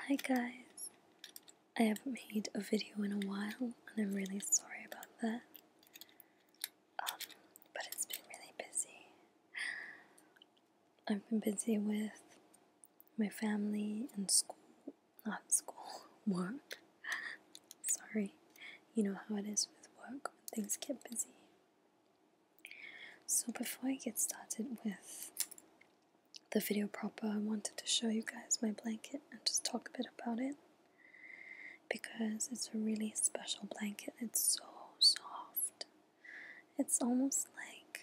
Hi guys, I haven't made a video in a while and I'm really sorry about that, but it's been really busy. I've been busy with my family and work. Sorry, you know how it is with work when things get busy. So before I get started with the video proper, I wanted to show you guys my blanket and just talk a bit about it, because it's a really special blanket. It's so soft. It's almost like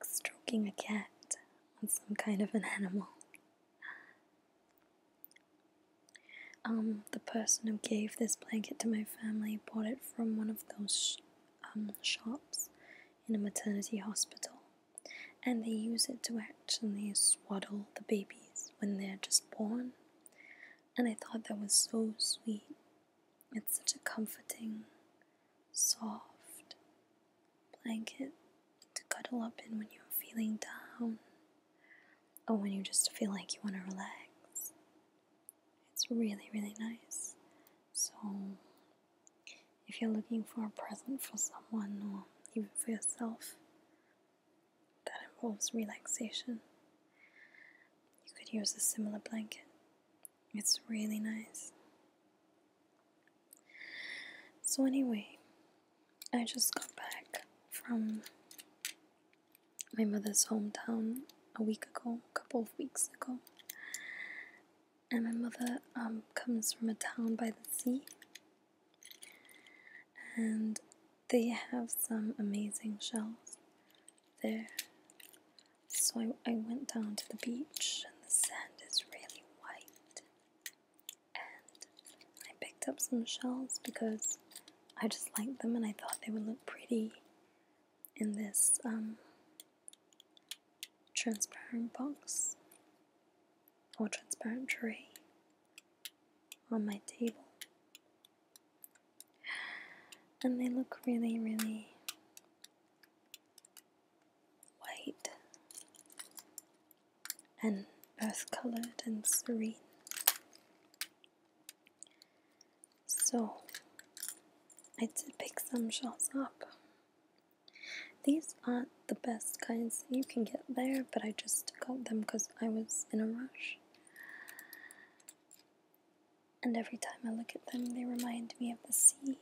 stroking a cat on some kind of an animal. The person who gave this blanket to my family bought it from one of those shops in a maternity hospital, and they use it to actually swaddle the babies when they're just born. And I thought that was so sweet. It's such a comforting, soft blanket to cuddle up in when you're feeling down or when you just feel like you want to relax. It's really, really nice. So if you're looking for a present for someone or even for yourself that involves relaxation, you could use a similar blanket. It's really nice. So anyway, I just got back from my mother's hometown a couple of weeks ago. And my mother comes from a town by the sea, and they have some amazing shells there. So I went down to the beach, and the sand is really white, and I picked up some shells because I just liked them and I thought they would look pretty in this transparent box or transparent tray on my table. And they look really, really white and earth-colored and serene. So I did pick some shells up. These aren't the best kinds that you can get there, but I just got them because I was in a rush. And every time I look at them, they remind me of the sea.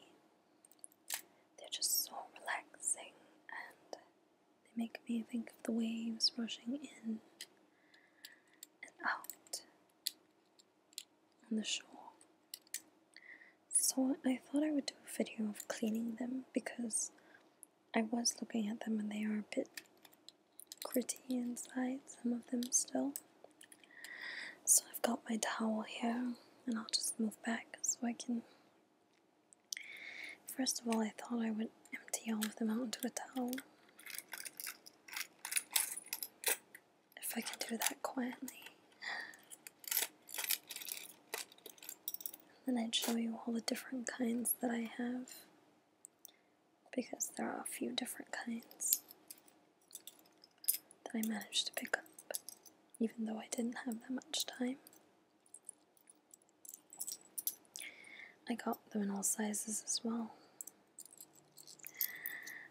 They're just so relaxing, and they make me think of the waves rushing in and out on the shore. So I thought I would do a video of cleaning them, because I was looking at them and they are a bit gritty inside, some of them still. So I've got my towel here, and I'll just move back so I can... First of all, I thought I would empty all of them out into a towel. If I can do that quietly. And then I'd show you all the different kinds that I have, because there are a few different kinds that I managed to pick up, even though I didn't have that much time. I got them in all sizes as well.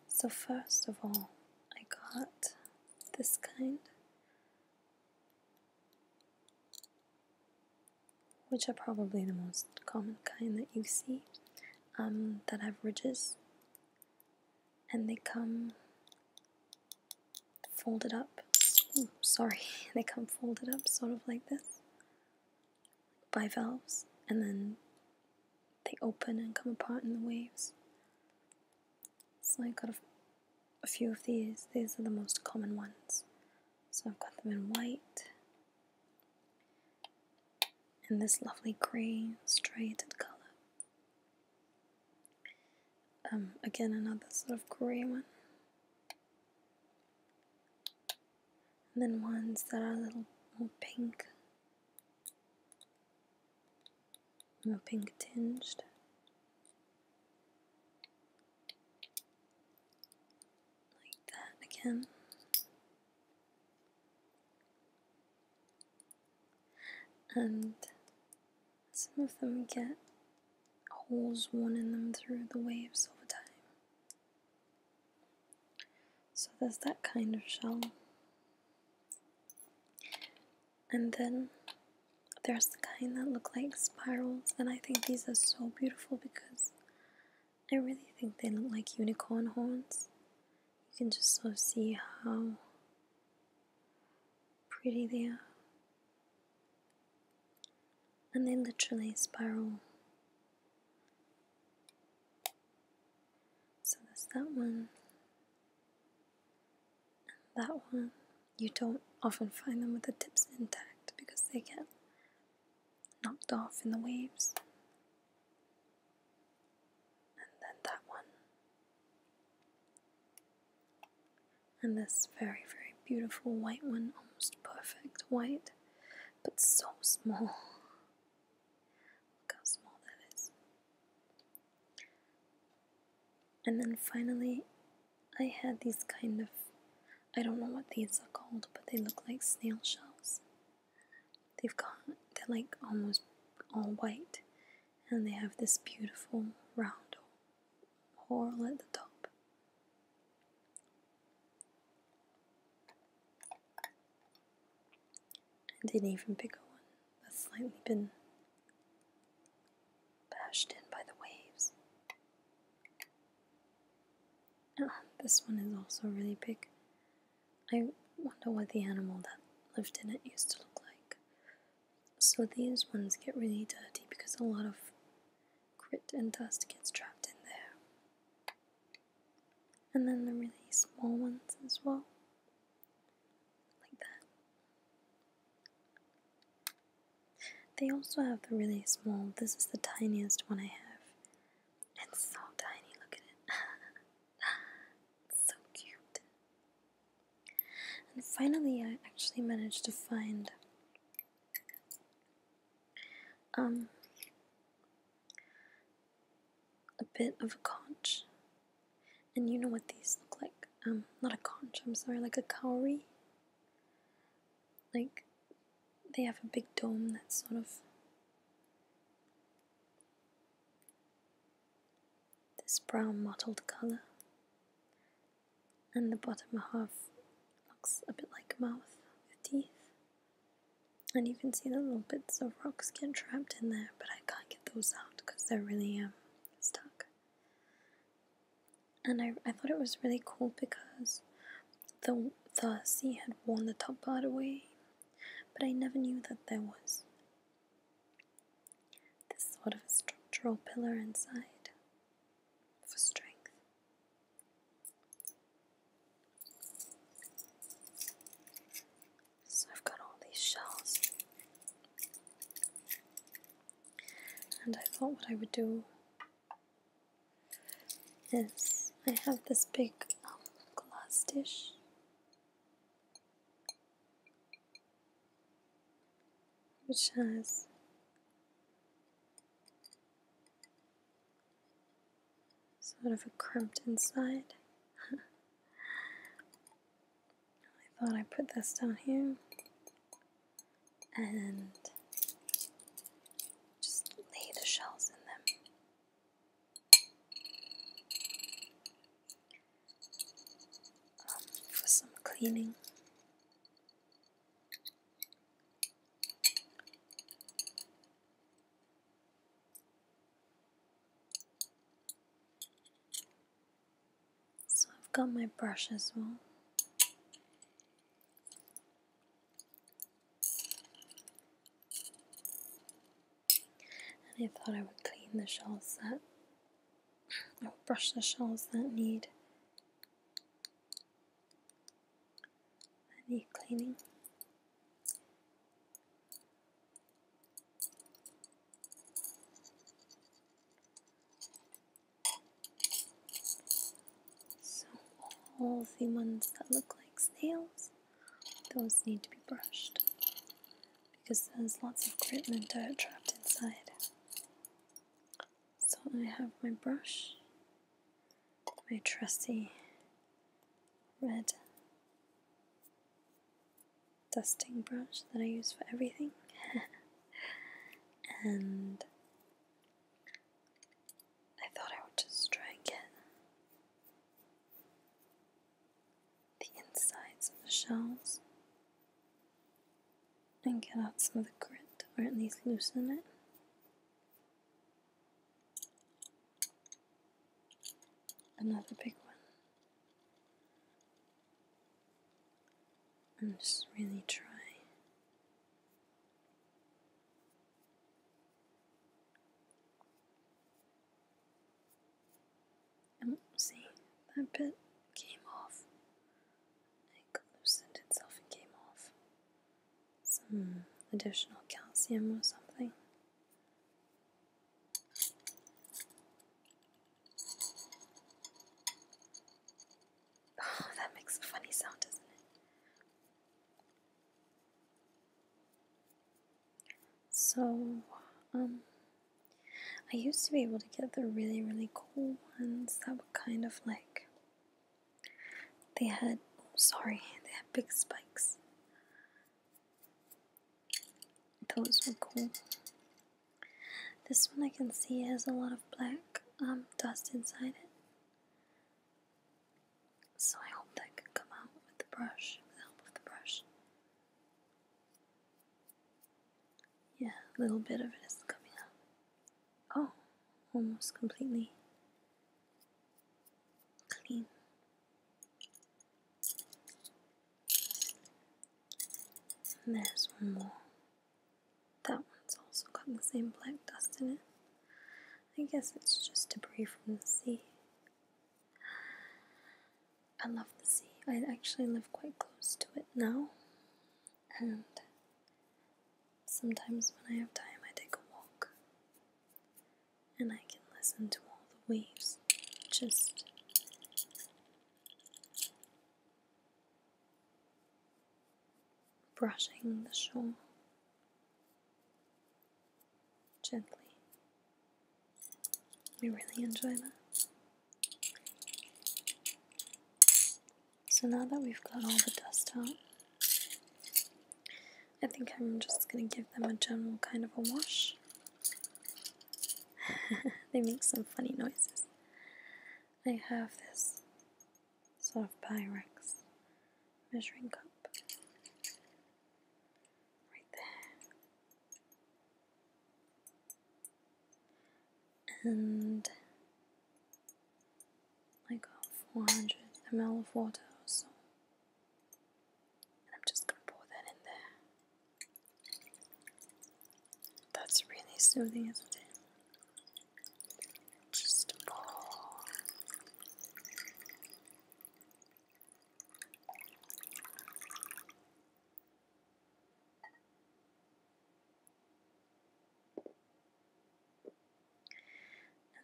So first of all, I got this kind, which are probably the most common kind that you see, that have ridges, and they come folded up. Ooh, sorry, they come folded up sort of like this, bivalves, and then they open and come apart in the waves. So I got a few of these. These are the most common ones. So I've got them in white, in this lovely grey striated colour. Again, another sort of grey one. And then ones that are a little more pink, more pink tinged. Like that again. and some of them get holes worn in them through the waves over time. So there's that kind of shell. And then there's the kind that look like spirals, and I think these are so beautiful because I really think they look like unicorn horns. You can just sort of see how pretty they are. And they literally spiral. So there's that one, and that one. You don't often find them with the tips intact because they get knocked off in the waves. And then that one. And this very, very beautiful white one, almost perfect white, but so small. Look how small that is. And then finally, I had these kind of, I don't know what these are called, but they look like snail shells. They're like almost all white, and they have this beautiful round hole at the top. And an even bigger one that's slightly been bashed in by the waves. This one is also really big. I wonder what the animal that lived in it used to look like. So these ones get really dirty because a lot of grit and dust gets trapped in there. And then the really small ones as well. Like that. They also have the really small, this is the tiniest one I have. It's so tiny, look at it. It's so cute. And finally I actually managed to find a bit of a conch. And you know what these look like? Not a conch, I'm sorry, like a cowrie. Like, they have a big dome that's sort of this brown mottled colour. And the bottom half looks a bit like a mouth with teeth. And you can see that little bits of rocks get trapped in there, but I can't get those out because they're really stuck. And I thought it was really cool because the sea had worn the top part away, but I never knew that there was this sort of a structural pillar inside for strength. So I've got all these shells, and I thought what I would do is I have this big glass dish. Which has sort of a crimped inside. I thought I'd put this down here and just lay the shells in them. For some cleaning. So I've got my brush as well. And I thought I would clean the shells I would brush the shells that need cleaning. So all the ones that look like snails, those need to be brushed because there's lots of grit and dirt trapped inside. So I have my brush, my trusty red dusting brush that I use for everything. and I thought I would just try and get the insides of the shells and get out some of the grit, or at least loosen it. Another big one. And just really try. Oh, see, that bit came off. It loosened itself and came off. Some additional calcium or something. Oh, that makes a funny sound, doesn't it? So, I used to be able to get the really, really cool ones that were kind of like, they had big spikes. Those were cool. This one I can see has a lot of black dust inside it. So I hope that could come out with the brush, with the help of the brush. Yeah, a little bit of it is coming out. Oh, almost completely clean. And there's one more. That one's also got the same black dust in it. I guess it's just debris from the sea. I love the sea. I actually live quite close to it now. And sometimes when I have time, I take a walk. And I can listen to all the waves just brushing the shore gently. I really enjoy that. So now that we've got all the dust out, I think I'm just going to give them a general kind of a wash. They make some funny noises. I have this sort of Pyrex measuring cup right there. And I got 400 ml of water or so. And I'm just going to pour that in there. That's really soothing, isn't it? Just pour.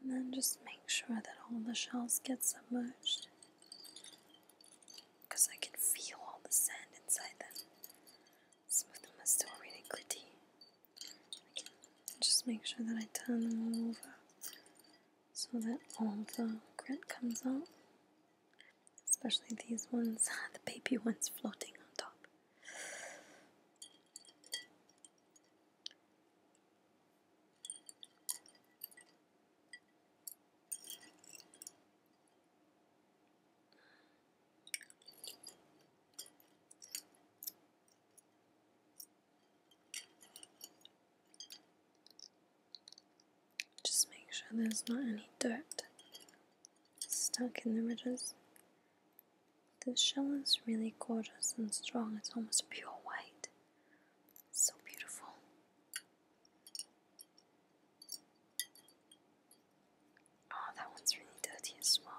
And then just make sure that all the shells get submerged, because I can feel all the sand inside them. Some of them are still really gritty. I can just make sure that I turn them all over so that all the grit comes out, especially these ones, the baby ones floating on top. Just make sure there's not any dirt stuck in the ridges. This shell is really gorgeous and strong. It's almost pure white. So beautiful. Oh, that one's really dirty as well.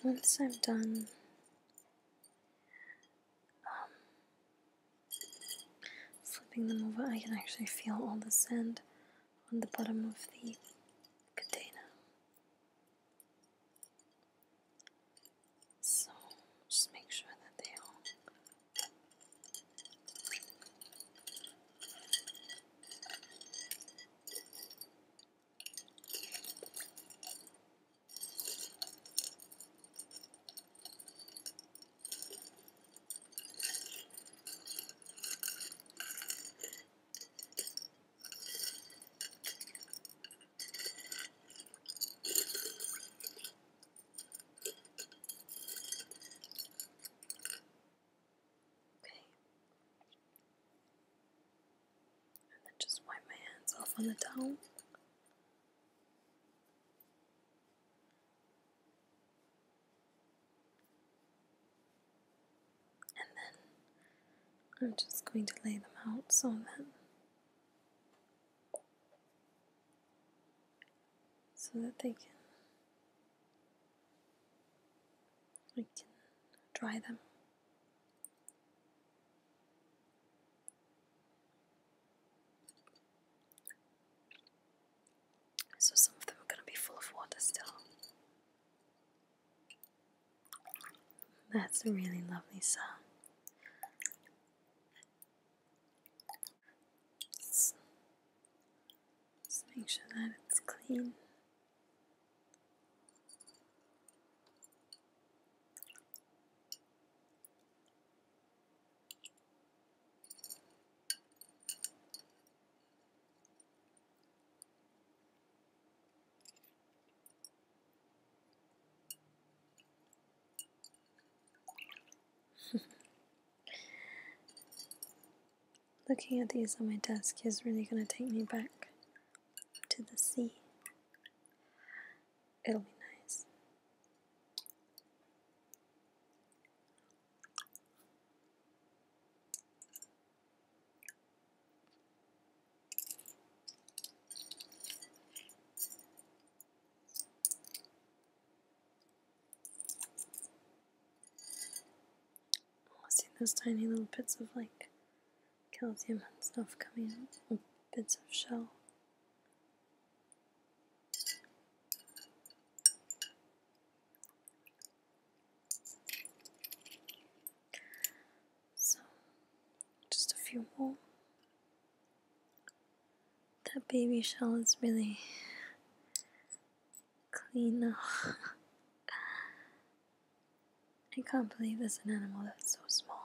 Once I'm done flipping them over, I can actually feel all the sand on the bottom of the container. So just make sure that they all myself on the towel. And then I'm just going to lay them out so that we can dry them. So some of them are going to be full of water still. That's a really lovely sound. Just make sure that it's clean. Looking at these on my desk is really going to take me back to the sea. It'll be nice. See those tiny little bits of like calcium and stuff coming out, bits of shell. So, just a few more. That baby shell is really clean now. I can't believe there's an animal that's so small.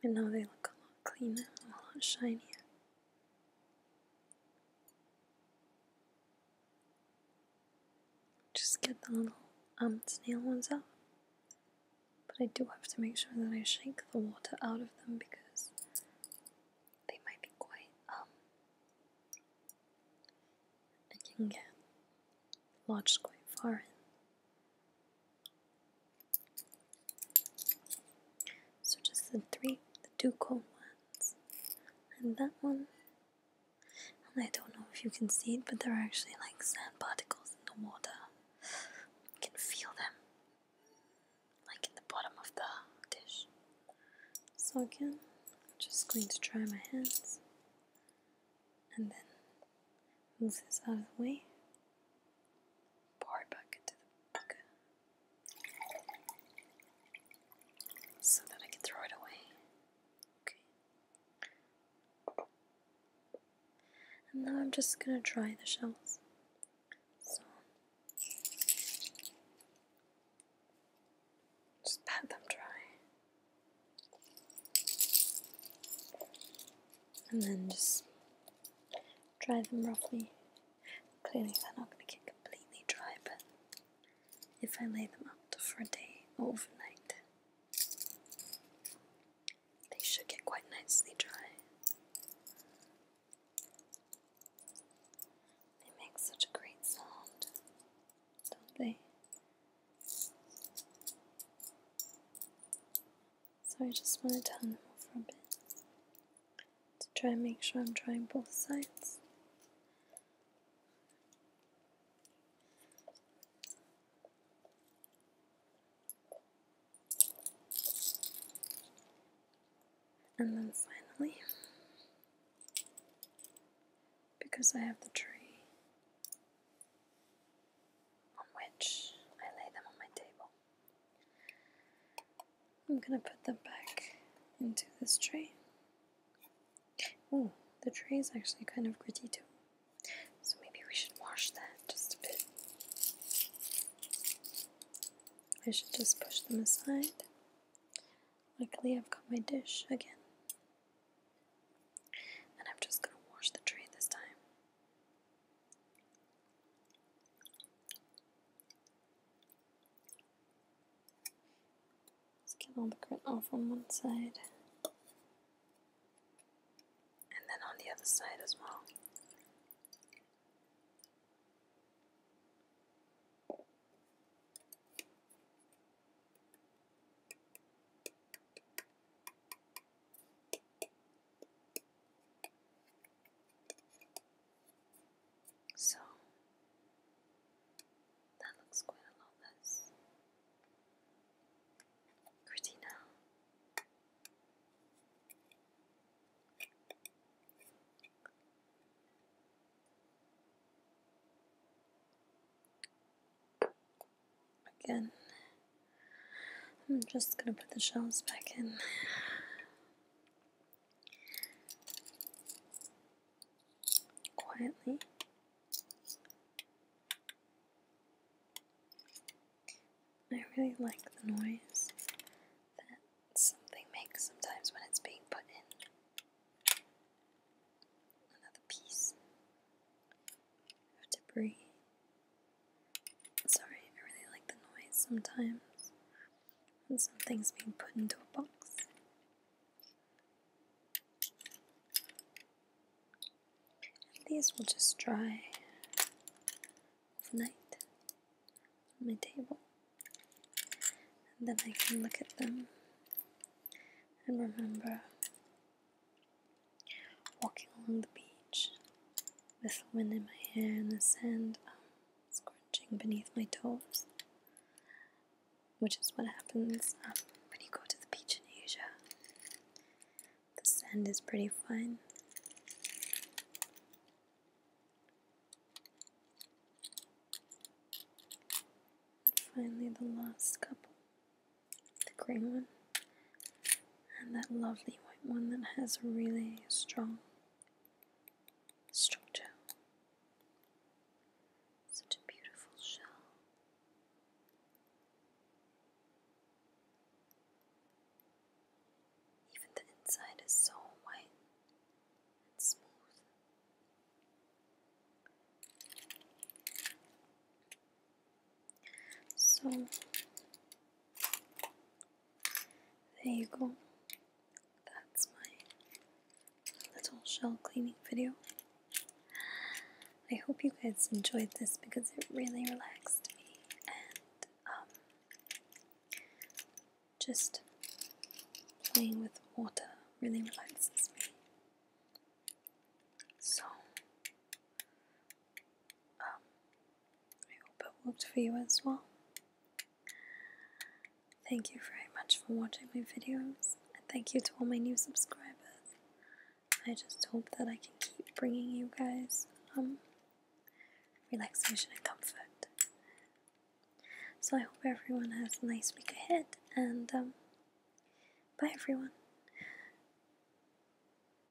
And now they look a lot cleaner, a lot shinier. Just get the little snail ones out. But I do have to make sure that I shake the water out of them because they might be quite, it can get lodged quite far in. So just the two cold ones, and that one. And I don't know if you can see it, but there are actually like sand particles in the water. You can feel them, like in the bottom of the dish. So again, I'm just going to dry my hands, and then move this out of the way. Pour it back into the bucket so that I can throw it away. Okay. And now I'm just gonna dry the shells. So just pat them dry. And then just dry them roughly. Clearly they're not going to get completely dry, but if I lay them out for a day or overnight, they should get quite nicely dry. They make such a great sound, don't they? So I just want to turn them over a bit to try and make sure I'm drying both sides. And then finally, because I have the tray on which I lay them on my table, I'm going to put them back into this tray. Oh, the tray is actually kind of gritty too, so maybe we should wash that just a bit. I should just push them aside. Luckily I've got my dish again. And I'm just going to wash the tray this time. all the grit off on one side, and then on the other side as well. So that looks quite a lot less gritty now. Again, I'm just gonna put the shelves back in. Quietly. I really like the noise that something makes sometimes when it's being put in. Another piece of debris. Sorry, I really like the noise sometimes when something's being put into a box. And these will just dry overnight on my table. And then I can look at them and remember walking along the beach with the wind in my hair and the sand scrunching beneath my toes, which is what happens when you go to the beach in Asia. The sand is pretty fine. And finally the last couple, the green one and that lovely white one that has a really strong structure. Such a beautiful shell. Even the inside is so white and smooth. So, there you go. That's my little shell cleaning video. I hope you guys enjoyed this because it really relaxed me, and just playing with water really relaxes me. So I hope it worked for you as well. Thank you very much for watching my videos, and thank you to all my new subscribers. I just hope that I can keep bringing you guys relaxation and comfort. So I hope everyone has a nice week ahead, and bye everyone.